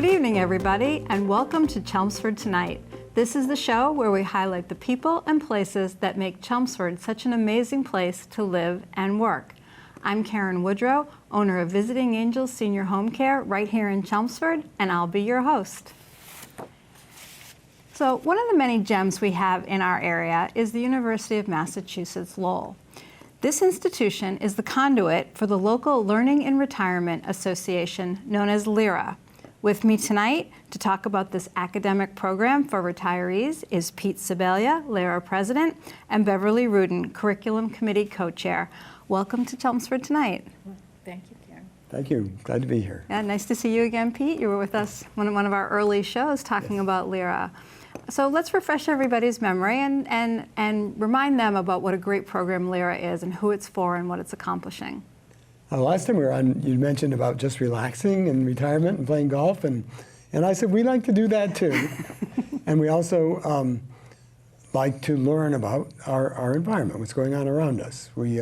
Good evening, everybody, and welcome to Chelmsford Tonight. This is the show where we highlight the people and places that make Chelmsford such an amazing place to live and work. I'm Karen Woodrow, owner of Visiting Angels Senior Home Care right here in Chelmsford, and I'll be your host. So one of the many gems we have in our area is the University of Massachusetts Lowell. This institution is the conduit for the local Learning in Retirement Association known as LIRA. With me tonight to talk about this academic program for retirees is Pete Sebelius, LIRA President, and Beverly Rudeen, Curriculum Committee Co-Chair. Welcome to Chelmsford Tonight. Thank you, Karen. Thank you. Glad to be here. Yeah, nice to see you again, Pete. You were with us one of our early shows talking about LIRA. So let's refresh everybody's memory and remind them about what a great program LIRA is and who it's for and what it's accomplishing. Last time we were on, you mentioned about just relaxing and retirement and playing golf, and I said we like to do that too. And we also like to learn about our environment, what's going on around us. We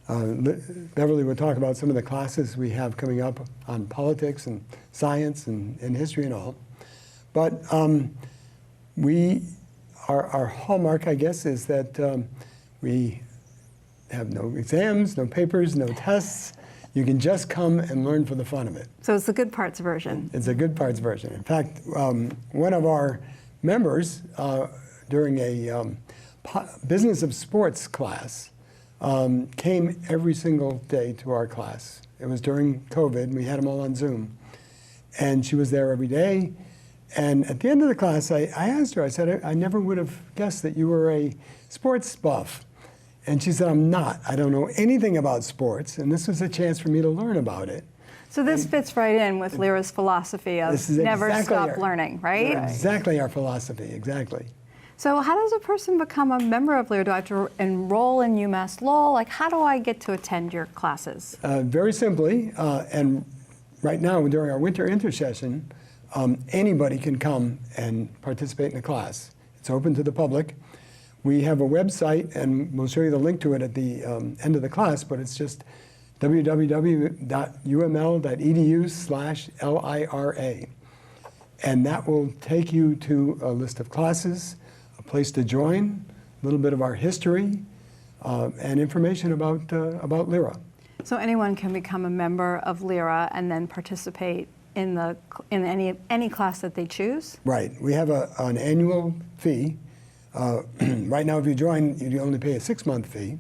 Beverly will talk about some of the classes we have coming up on politics and science and history and all. But our hallmark, I guess, is that we have no exams, no papers, no tests. You can just come and learn for the fun of it. So it's the good parts version. It's a good parts version. In fact, one of our members during a business of sports class came every single day to our class. It was during COVID. We had them all on Zoom. And she was there every day. And at the end of the class, I asked her, I said, I never would have guessed that you were a sports buff. And she said, I'm not. I don't know anything about sports. And this was a chance for me to learn about it. So this fits right in with LIRA's philosophy of never stop learning, right? Exactly our philosophy, exactly. So how does a person become a member of LIRA? Do I have to enroll in UMass Lowell? Like, how do I get to attend your classes? Very simply, and right now during our winter intersession, anybody can come and participate in the class. It's open to the public. We have a website, and we'll show you the link to it at the end of the class, but it's just www.uml.edu/LIRA. And that will take you to a list of classes, a place to join, a little bit of our history, and information about LIRA. So anyone can become a member of LIRA and then participate in any class that they choose? Right. We have an annual fee. Right now, if you join, you only pay a 6-month fee,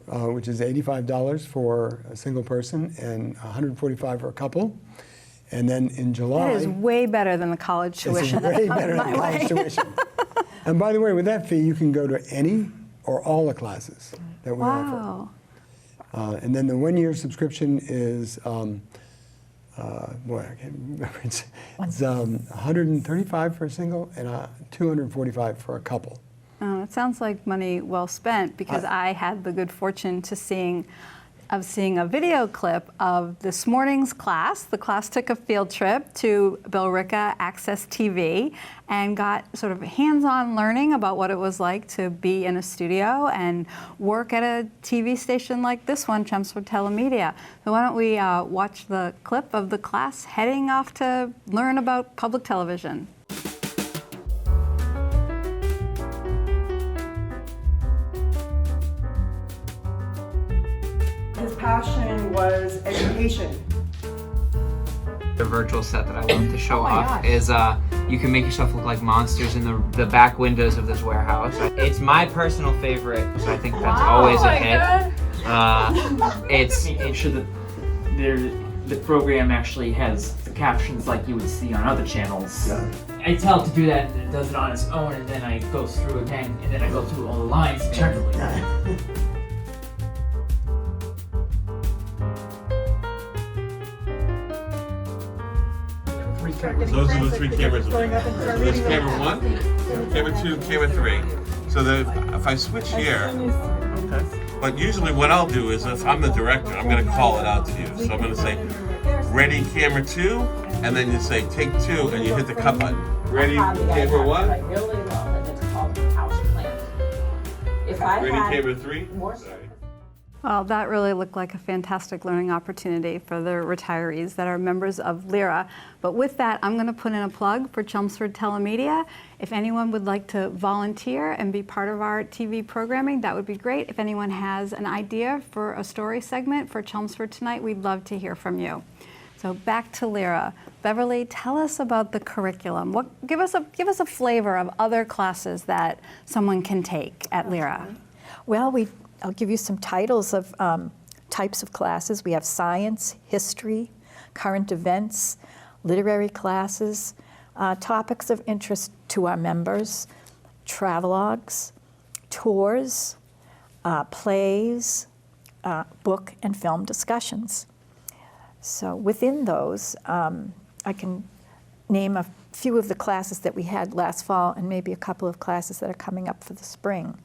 which is $85 for a single person and $145 for a couple. And then in July... That is way better than the college tuition. It's way better than the college tuition. And by the way, with that fee, you can go to any or all the classes that we offer. And then the 1-year subscription is... boy, I can't remember. It's $135 for a single and $245 for a couple. It sounds like money well spent, because I had the good fortune to seeing a video clip of this morning's class. The class took a field trip to Billerica Access TV and got sort of hands-on learning about what it was like to be in a studio and work at a TV station like this one, Chelmsford TeleMedia. So why don't we watch the clip of the class heading off to learn about public television. His passion was education. The virtual set that I love to show off is you can make yourself look like monsters in the back windows of this warehouse. It's my personal favorite, so I think that's always a hit. It's making sure that the program actually has the captions like you would see on other channels. Yeah. I tell it to do that, and it does it on its own, and then I go through again, and then I go through all the lines internally. Those are the 3 cameras. There's camera 1, camera 2, camera 3. So that if I switch here, but usually what I'll do is, if I'm the director, I'm going to call it out to you. So I'm going to say, ready, camera 2, and then you say, take 2, and you hit the cut button. Ready, camera 1. Really well, and it's called house plant. If I ready, had camera 3. More. Well, that really looked like a fantastic learning opportunity for the retirees that are members of LIRA. But with that, I'm going to put in a plug for Chelmsford TeleMedia. If anyone would like to volunteer and be part of our TV programming, that would be great. If anyone has an idea for a story segment for Chelmsford Tonight, we'd love to hear from you. So back to LIRA. Beverly, tell us about the curriculum. Give us a flavor of other classes that someone can take at LIRA. Well, I'll give you some titles of types of classes. We have science, history, current events, literary classes, topics of interest to our members, travelogues, tours, plays, book and film discussions. So within those, I can name a few of the classes that we had last fall and maybe a couple of classes that are coming up for the spring.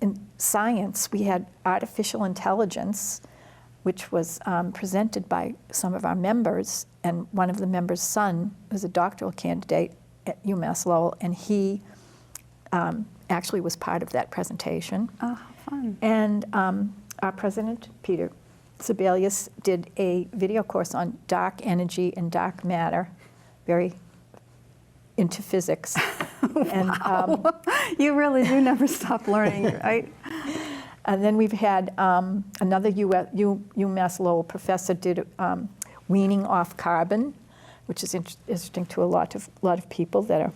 In science, we had artificial intelligence, which was presented by some of our members, and one of the members' son was a doctoral candidate at UMass Lowell, and he actually was part of that presentation. Oh, how fun. And our president, Peter Sebelius, did a video course on dark energy and dark matter, very into physics. And, You really do never stop learning, right? and then we've had another UMass Lowell professor did weaning off carbon, which is interesting to a lot of people that are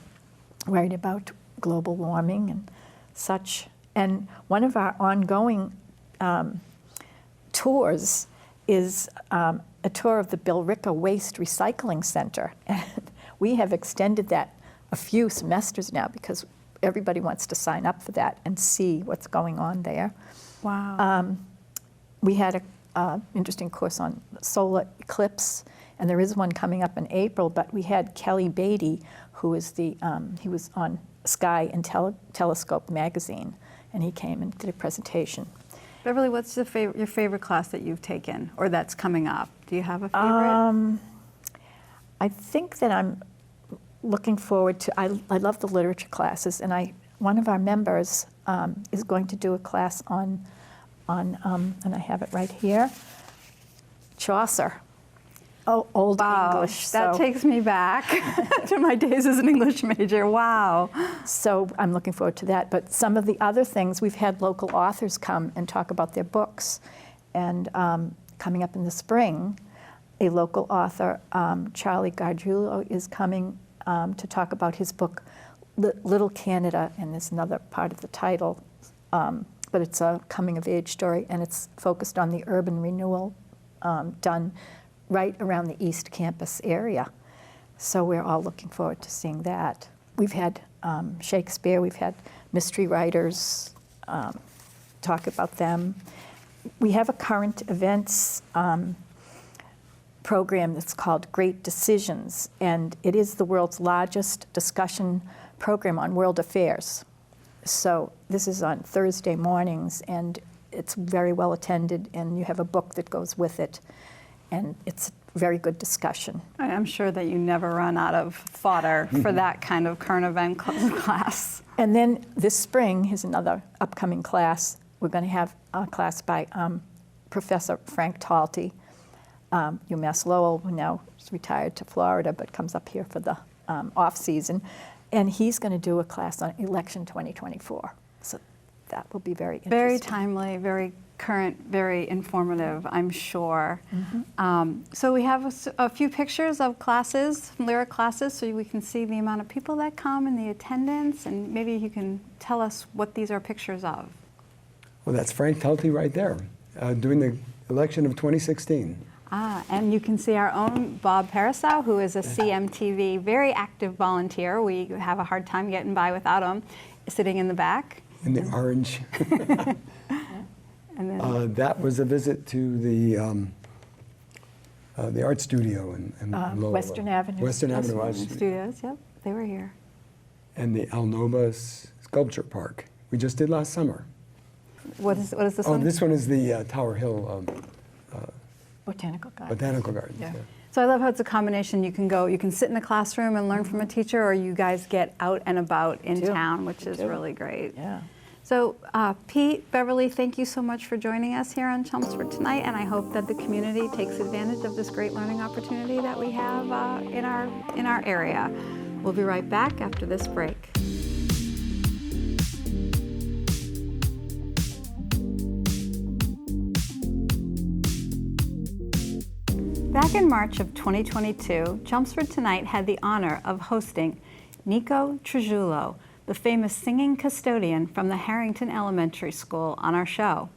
worried about global warming and such. And one of our ongoing tours is a tour of the Billerica Waste Recycling Center. And we have extended that a few semesters now because everybody wants to sign up for that and see what's going on there. Wow. We had an interesting course on solar eclipse, and there is one coming up in April, but we had Kelly Beatty, who is he was on Sky and Telescope magazine, and he came and did a presentation. Beverly, what's your favorite class that you've taken or that's coming up? Do you have a favorite? I think that I'm looking forward to, I love the literature classes, and one of our members is going to do a class on and I have it right here, Chaucer. Oh, Old English. That takes me back to my days as an English major. Wow. So I'm looking forward to that. But some of the other things, we've had local authors come and talk about their books. And coming up in the spring, a local author, Charlie Trujillo, is coming to talk about his book, Little Canada, and there's another part of the title, but it's a coming-of-age story, and it's focused on the urban renewal done right around the East Campus area. So we're all looking forward to seeing that. We've had Shakespeare, we've had mystery writers talk about them. We have a current events program that's called Great Decisions, and it is the world's largest discussion program on world affairs. So this is on Thursday mornings, and it's very well attended, and you have a book that goes with it, and it's a very good discussion. I'm sure that you never run out of fodder for that kind of current event class. And then this spring, here's another upcoming class. We're going to have a class by Professor Frank Talty, UMass Lowell, who now is retired to Florida but comes up here for the off season. And he's going to do a class on election 2024. So that will be very interesting. Very timely, very current, very informative, I'm sure. Mm-hmm. So we have a few pictures of classes, LIRA classes, so we can see the amount of people that come and the attendance, and maybe you can tell us what these are pictures of. Well, that's Frank Talty right there, doing the election of 2016. And you can see our own Bob Pariseau, who is a CMTV very active volunteer. We have a hard time getting by without him, sitting in the back. In the orange. And then, that was a visit to the art studio in Lowell. Western Avenue. Western Avenue Art Studio. Studios, yep, they were here. And the Alnoba Sculpture Park we just did last summer. What is this Oh, one? this one is the Tower Hill Botanical Garden. Botanical Gardens. Yeah. So I love how it's a combination. You can sit in a classroom and learn from a teacher, or you guys get out and about in do. town, which We is do. really great. Yeah. So Pete, Beverly, thank you so much for joining us here on Chelmsford Tonight, and I hope that the community takes advantage of this great learning opportunity that we have in our area. We'll be right back after this break. Back in March of 2022, Chelmsford Tonight had the honor of hosting Nicolle Trujillo, the famous singing custodian from the Harrington Elementary School, on our show.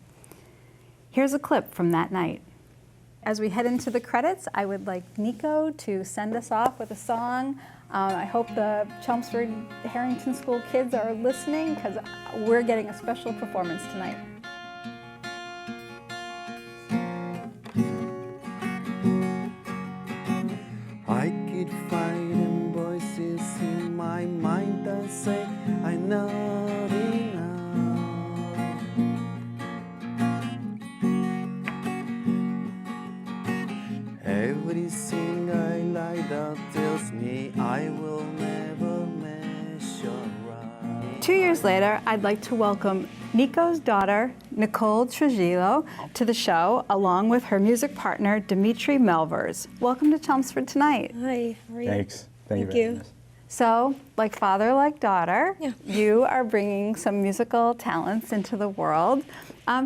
Here's a clip from that night. As we head into the credits, I would like Nico to send us off with a song. I hope the Chelmsford Harrington School kids are listening, because we're getting a special performance tonight. I keep finding voices in my mind that say I'm not enough. Everything I like that tells me I will never measure right. 2 years later, I'd like to welcome Nico's daughter, Nicolle Trujillo, to the show, along with her music partner, Demetri Malvers. Welcome to Chelmsford Tonight. Hi, how are you? Thanks. Thank Thank you. you. for having us. So, like father, like daughter, Yeah. you are bringing some musical talents into the world.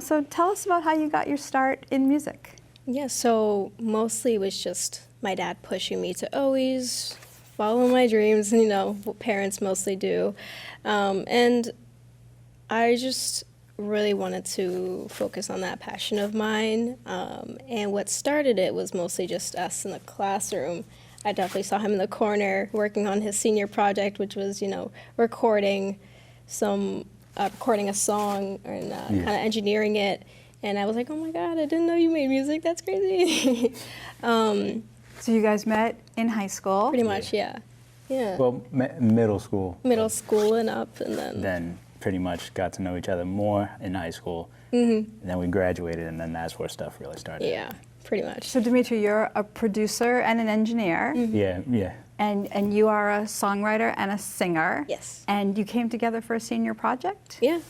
So tell us about how you got your start in music. Yeah, so mostly it was just my dad pushing me to always follow my dreams, you know, what parents mostly do. And I just really wanted to focus on that passion of mine. And what started it was mostly just us in the classroom. I definitely saw him in the corner working on his senior project, which was, you know, recording a song and kind of engineering it. And I was like, oh my God, I didn't know you made music. That's crazy. So you guys met in high school. Pretty much, yeah. Yeah. Well, middle school. Middle school and up, and Then pretty much got to know each other more in high school. And then we graduated, and then that's where stuff really started. yeah, pretty much. So Demetri, you're a producer and an engineer, Yeah. and you are a songwriter and a singer. Yes. And you came together for a senior project? Yeah,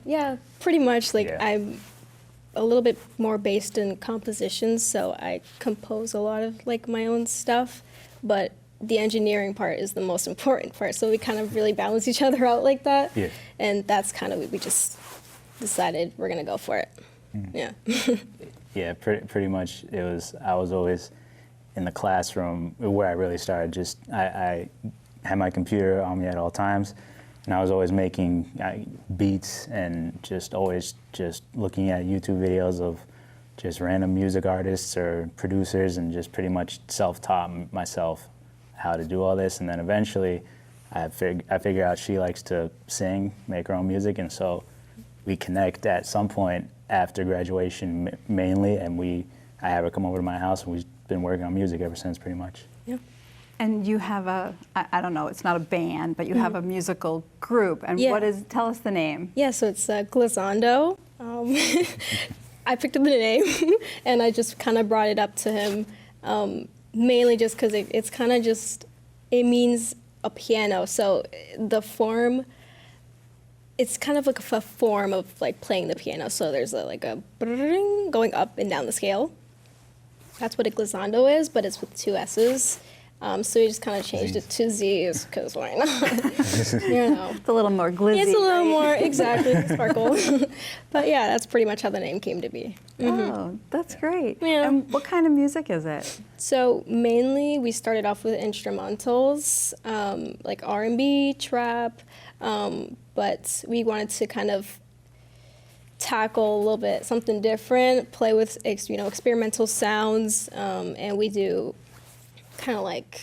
yeah, pretty much. Like Yeah. I'm a little bit more based in compositions, so I compose a lot of like my own stuff, but the engineering part is the most important part. So we kind of really balance each other out like that. Yeah. And that's kind of, we just decided we're gonna go for it. Yeah. Yeah, pretty much I was always in the classroom where I really started. I had my computer on me at all times, and I was always making beats and always looking at YouTube videos of just random music artists or producers, and just pretty much self-taught myself how to do all this. And then eventually I figured out she likes to sing, make her own music, and so we connect at some point after graduation mainly, and I have her come over to my house, and we've been working on music ever since, pretty much. Yeah. And you have I don't know, it's not a band, but you have a musical group. And Yeah. tell us the name. Yeah, so it's Glizzando. I picked up the name, and I just kind of brought it up to him, mainly just because it's kind of it means a piano. So the form, it's kind of like a form of like playing the piano. So there's like a brrrring going up and down the scale. That's what a glissando is, but it's with two S's. So we just kind of changed it to Z's, because why not? You know. It's a little more glizzy. It's a little more, exactly, sparkle. But yeah, that's pretty much how the name came to be. Oh, that's great. Yeah. And what kind of music is it? So mainly we started off with instrumentals, like R&B, trap, but we wanted to kind of tackle a little bit something different, play with experimental sounds, and we do kind of like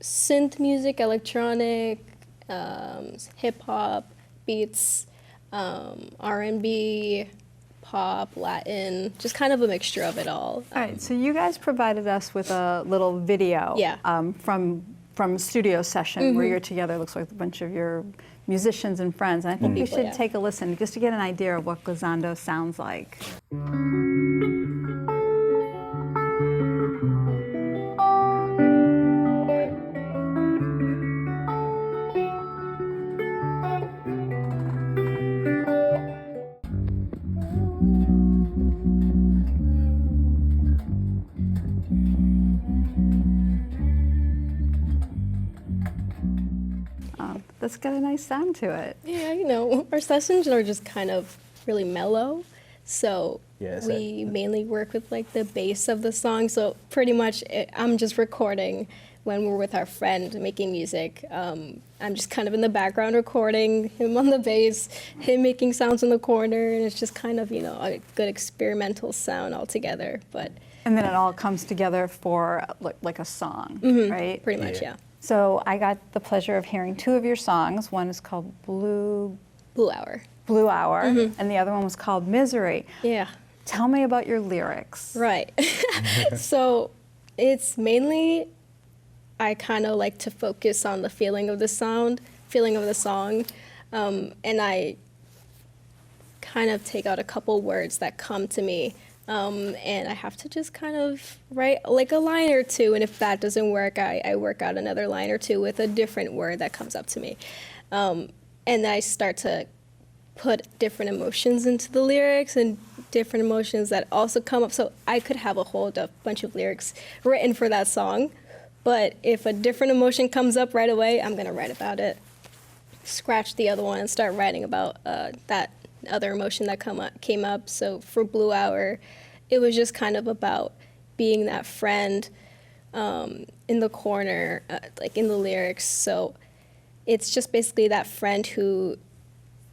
synth music, electronic, hip hop beats, R&B, pop, Latin, just kind of a mixture of it all. All right, so you guys provided us with a little video Yeah. from studio session where you're together. It looks like a bunch of your musicians and friends. And I think we People, should yeah. take a listen just to get an idea of what Glizzando sounds like. That's got a nice sound to it. Yeah, you know, our sessions are just kind of really mellow. So Yes, we mainly work with like the bass of the song. So pretty much I'm just recording when we're with our friend making music. I'm just kind of in the background recording, him on the bass, him making sounds in the corner, and it's just kind of, you know, a good experimental sound altogether. But And then it all comes together for like a song, right? pretty much, yeah. So I got the pleasure of hearing 2 of your songs. One is called Blue Hour. Hour, and the other one was called Misery. Yeah. Tell me about your lyrics. Right. So it's mainly, I kind of like to focus on the feeling of the song, and I kind of take out a couple words that come to me, and I have to just kind of write like a line or two, and if that doesn't work, I work out another line or two with a different word that comes up to me, and I start to put different emotions into the lyrics and different emotions that also come up. So I could have a whole bunch of lyrics written for that song, but if a different emotion comes up right away, I'm gonna write about it, scratch the other one and start writing about that other emotion that came up. So for Blue Hour, it was just kind of about being that friend in the corner, like in the lyrics. So it's just basically that friend who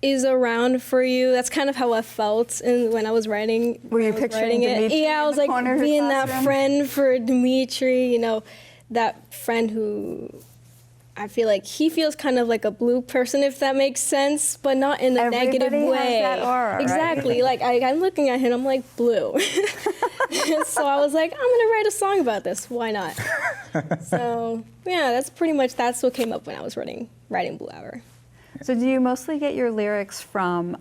is around for you. That's kind of how I felt when I was writing. Were you picturing Demetri Yeah, I was in the like corner of your being that classroom? friend for Demetri, you know, that friend who I feel like he feels kind of like a blue person, if that makes sense, but not in a negative Everybody way. has that aura, right? Exactly. Like I'm looking at him, I'm like blue. So I was like, I'm gonna write a song about this. Why not? So yeah, that's what came up when I was writing Blue Hour. So do you mostly get your lyrics from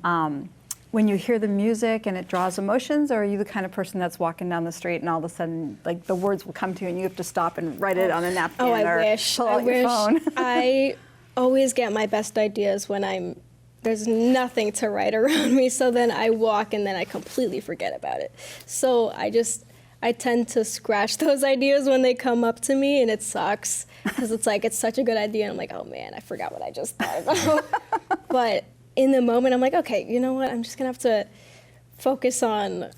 when you hear the music and it draws emotions, or are you the kind of person that's walking down the street and all of a sudden, like, the words will come to you and you have to stop and write it on a napkin Oh, I or wish. pull out your phone? I always get my best ideas when there's nothing to write around me, so then I walk and then I completely forget about it. So I tend to scratch those ideas when they come up to me, and it sucks because it's like, it's such a good idea, and I'm like, oh man, I forgot what I just thought about. But in the moment, I'm like, okay, you know what? I'm just gonna have to focus on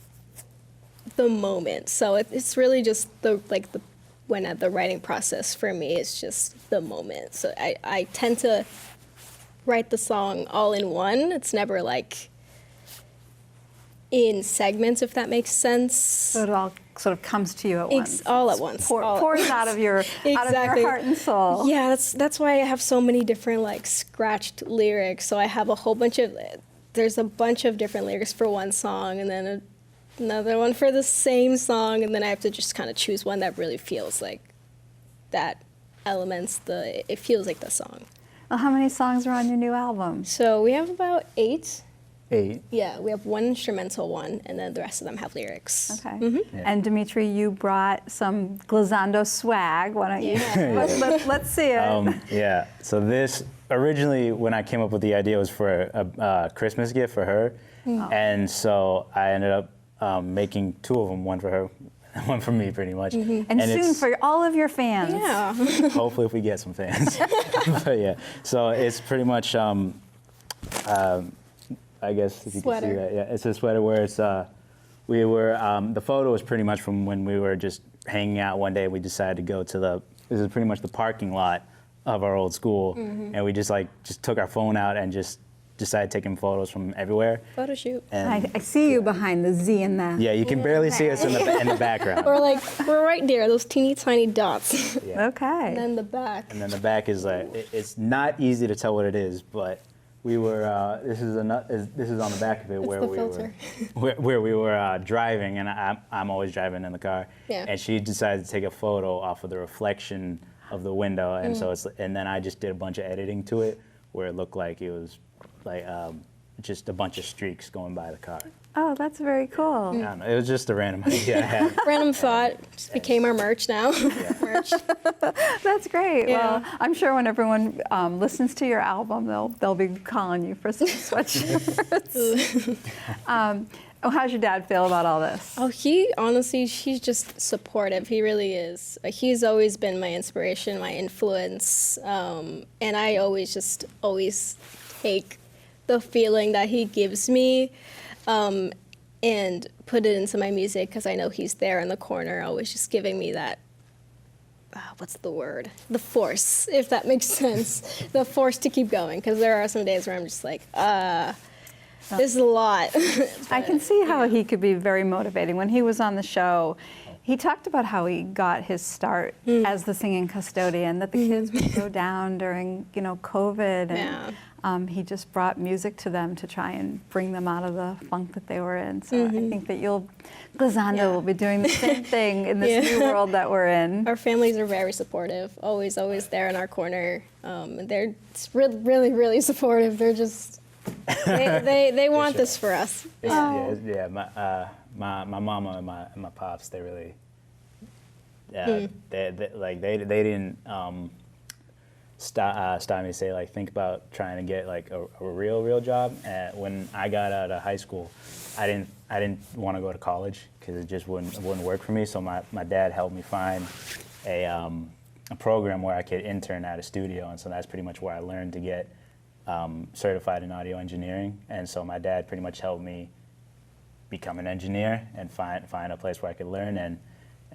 the moment. So it's really just the writing process for me is just the moment. So I tend to write the song all in one. It's never like in segments, if that makes sense. So it all sort of comes to you at once. All at once. Pours out of your Exactly. heart and soul. Yeah, that's why I have so many different like scratched lyrics. So I have there's a bunch of different lyrics for one song, and then another one for the same song, and then I have to just kind of choose one that really feels like it feels like the song. Well, how many songs are on your new album? So we have about 8. 8. Yeah, we have one instrumental one, and then the rest of them have lyrics. Okay. Yeah. And Demetri, you brought some Glizzando swag. Why don't you? Let's see it. Yeah. So this originally, when I came up with the idea, was for a Christmas gift for her, and so I ended up making 2 of them, one for her, one for me, pretty much. And soon it's, for all of your fans. Yeah. hopefully, if we get some fans. But yeah, so it's pretty much. I guess if you can see Sweater. that, yeah, it's a sweater where it's. The photo was pretty much from when we were just hanging out one day. We decided to go to this is pretty much the parking lot of our old school, and we just took our phone out and just decided taking photos from everywhere. Photo shoot. And I see you behind the Z and the. yeah, you can barely see us in the background. Or like we're right there, those teeny tiny dots. Yeah. Okay. And then the back. And then the back is it's not easy to tell what it is, but we were this is on the back of it where the we filter. where we were driving, and I'm always driving in the car, Yeah. and she decided to take a photo off of the reflection of the window, and so and then I just did a bunch of editing to it where it looked like it was like just a bunch of streaks going by the car. Oh, that's very cool. I don't know, it was just a random idea I had. Random thought, just became our merch now. Merch. That's great. Yeah. Well, I'm sure when everyone listens to your album, they'll be calling you for some sweatshirts. Oh, how's your dad feel about all this? Oh, he's just supportive. He really is. He's always been my inspiration, my influence, and I always take the feeling that he gives me and put it into my music because I know he's there in the corner, always just giving me that. What's the word? The force, if that makes sense. The force to keep going, because there are some days where I'm just like, this is a lot. I can see how he could be very motivating. When he was on the show, he talked about how he got his start as the singing custodian, that the kids would go down during, COVID, and he just brought music to them to try and bring them out of the funk that they were in. So I think that Glizzando will be doing the same thing in this new world that we're in. Our families are very supportive, always there in our corner. They're really, really supportive. They're just, they want this for us. Yeah, my mama and my pops, they really, they didn't stop me to say, like, think about trying to get like a real job. When I got out of high school, I didn't want to go to college because it just wouldn't work for me. So my dad helped me find a program where I could intern at a studio, and so that's pretty much where I learned to get certified in audio engineering. And so my dad pretty much helped me become an engineer and find a place where I could learn.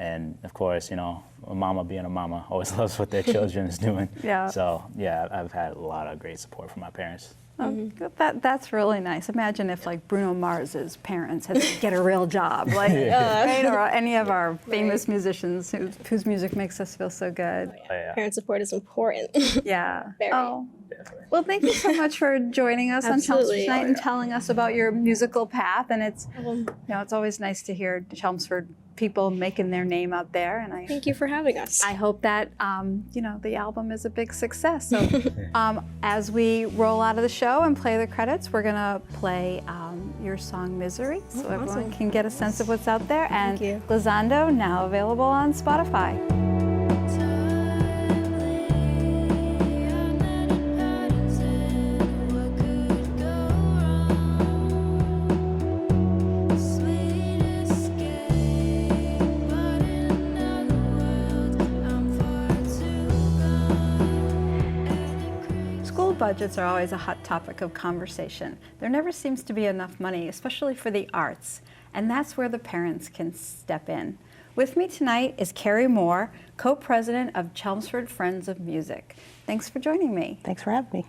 And of course, a mama being a mama always loves what their children is doing. Yeah. So yeah, I've had a lot of great support from my parents. That's really nice. Imagine if like Bruno Mars's parents had to get a real job, like right, or any of our famous musicians whose music makes us feel so good. Parent support is important. Yeah. Very. Oh. Well, thank you so much for joining us on Chelmsford Tonight and telling us about your musical path. And it's it's always nice to hear Chelmsford people making their name out there. And thank you for having us. I hope that the album is a big success. So as we roll out of the show and play the credits, we're gonna play your song "Misery," so everyone can get a sense of what's out there. And Glizzando, now available on Spotify. Budgets are always a hot topic of conversation. There never seems to be enough money, especially for the arts, and that's where the parents can step in. With me tonight is Kerrie Morris, co-president of Chelmsford Friends of Music. Thanks for joining me. Thanks for having me.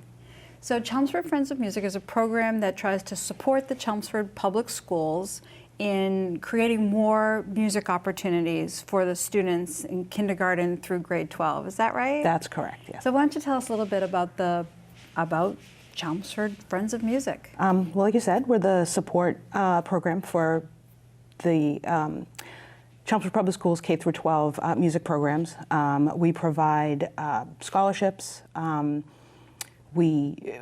So Chelmsford Friends of Music is a program that tries to support the Chelmsford Public Schools in creating more music opportunities for the students in kindergarten through grade 12. Is that right? That's correct, yes. So why don't you tell us a little bit about Chelmsford Friends of Music? Well, like you said, we're the support program for the Chelmsford Public Schools K through 12 music programs. We provide scholarships. We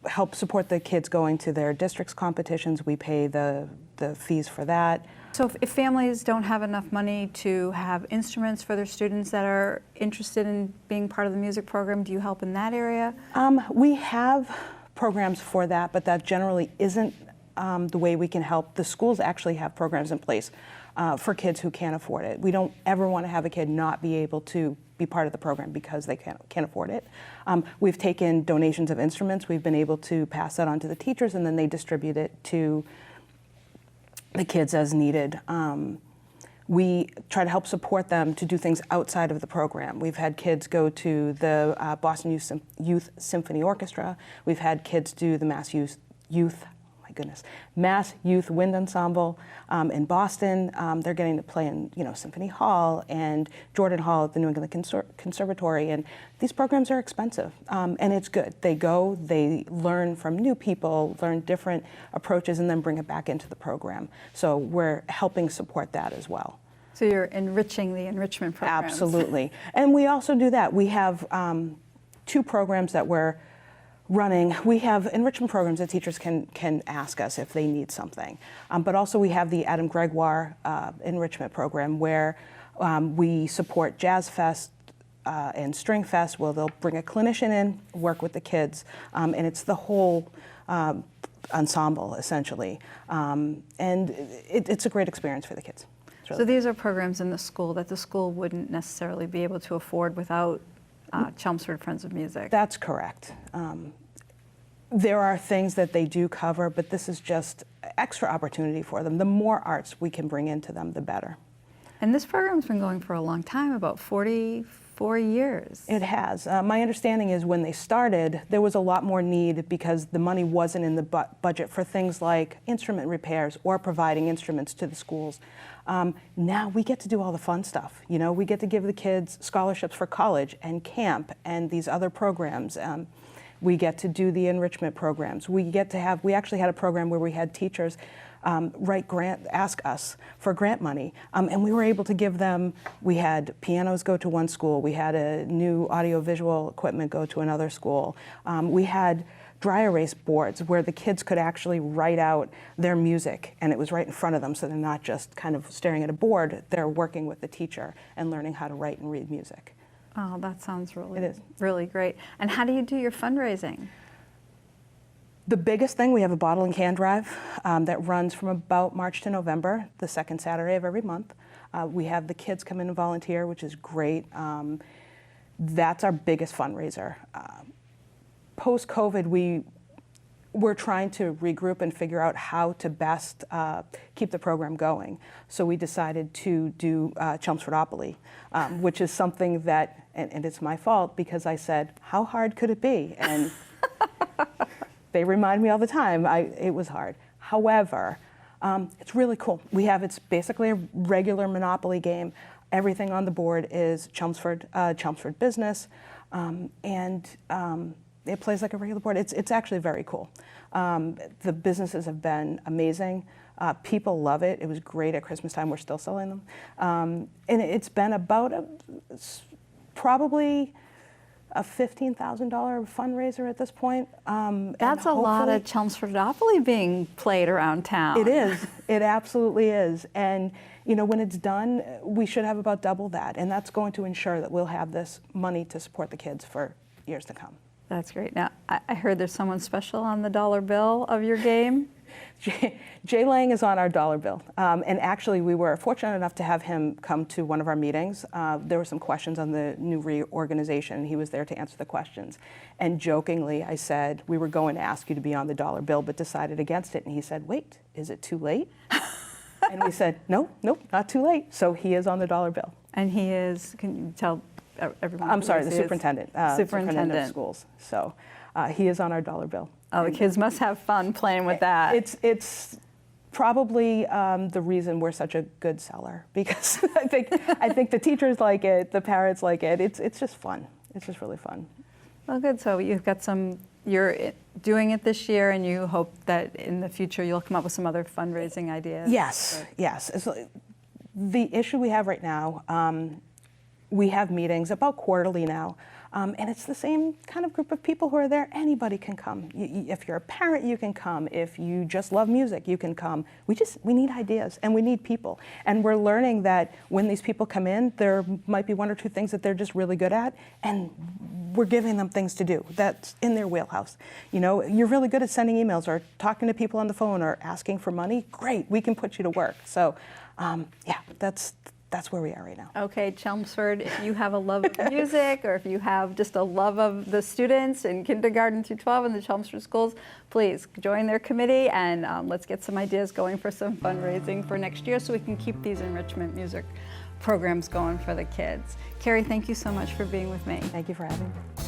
help support the kids going to their district's competitions. We pay the fees for that. So if families don't have enough money to have instruments for their students that are interested in being part of the music program, do you help in that area? We have programs for that, but that generally isn't the way we can help. The schools actually have programs in place for kids who can't afford it. We don't ever want to have a kid not be able to be part of the program because they can't afford it. We've taken donations of instruments. We've been able to pass that on to the teachers, and then they distribute it to the kids as needed. We try to help support them to do things outside of the program. We've had kids go to the Boston Youth Symphony Orchestra. We've had kids do the Mass Youth Wind Ensemble in Boston. They're getting to play in Symphony Hall and Jordan Hall at the New England Conservatory. And these programs are expensive, and it's good. They go, they learn from new people, learn different approaches, and then bring it back into the program. So we're helping support that as well. So you're enriching the enrichment programs. Absolutely. And we also do that. We have 2 programs that we're running. We have enrichment programs that teachers can ask us if they need something. But also we have the Adam Gregoire enrichment program where we support Jazz Fest and String Fest, where they'll bring a clinician in, work with the kids, and it's the whole ensemble, essentially. And it's a great experience for the kids. So these are programs in the school that the school wouldn't necessarily be able to afford without Chelmsford Friends of Music. That's correct. There are things that they do cover, but this is just extra opportunity for them. The more arts we can bring into them, the better. And this program's been going for a long time, about 44 years. It has. My understanding is when they started, there was a lot more need because the money wasn't in the budget for things like instrument repairs or providing instruments to the schools. Now we get to do all the fun stuff. You know, we get to give the kids scholarships for college and camp and these other programs. We get to do the enrichment programs. We actually had a program where we had teachers ask us for grant money, and we were able to give them, we had pianos go to one school, we had a new audiovisual equipment go to another school, we had dry erase boards where the kids could actually write out their music, and it was right in front of them, so they're not just kind of staring at a board, they're working with the teacher and learning how to write and read music. Oh, that sounds It is. really great. And how do you do your fundraising? The biggest thing, we have a bottle and can drive that runs from about March to November, the second Saturday of every month. We have the kids come in and volunteer, which is great. That's our biggest fundraiser. Post-COVID, we're trying to regroup and figure out how to best keep the program going. So we decided to do Chelmsfordopoly, which is something that, and it's my fault because I said, how hard could it be? And they remind me all the time, it was hard. However, it's really cool. It's basically a regular Monopoly game. Everything on the board is Chelmsford business, and it plays like a regular board. It's actually very cool. The businesses have been amazing. People love it. It was great at Christmas time. We're still selling them. And it's been about probably a $15,000 fundraiser at this point. That's a lot of Chelmsfordopoly being played around town. It is. It absolutely is. And you know, when it's done, we should have about double that. And that's going to ensure that we'll have this money to support the kids for years to come. That's great. Now, I heard there's someone special on the dollar bill of your game. Jay Lang is on our dollar bill. And actually, we were fortunate enough to have him come to one of our meetings. There were some questions on the new reorganization. He was there to answer the questions. And jokingly, I said, we were going to ask you to be on the dollar bill, but decided against it. And he said, wait, is it too late? And we said, nope, not too late. So he is on the dollar bill. And he is, can you tell everyone? I'm sorry, the superintendent. Superintendent of schools. So he is on our dollar bill. Oh, the kids must have fun playing with that. It's probably the reason we're such a good seller, because I think the teachers like it, the parents like it. It's just fun. It's just really fun. Well, good. So you've got you're doing it this year, and you hope that in the future you'll come up with some other fundraising ideas. Yes. The issue we have right now, we have meetings about quarterly now. And it's the same kind of group of people who are there. Anybody can come. If you're a parent, you can come. If you just love music, you can come. We need ideas and we need people. And we're learning that when these people come in, there might be one or two things that they're just really good at, and we're giving them things to do that's in their wheelhouse. You know, you're really good at sending emails or talking to people on the phone or asking for money. Great, we can put you to work. So, yeah, that's where we are right now. Okay, Chelmsford, if you have a love of music or if you have just a love of the students in kindergarten through 12 in the Chelmsford schools, please join their committee and let's get some ideas going for some fundraising for next year so we can keep these enrichment music programs going for the kids. Kerrie, thank you so much for being with me. Thank you for having me.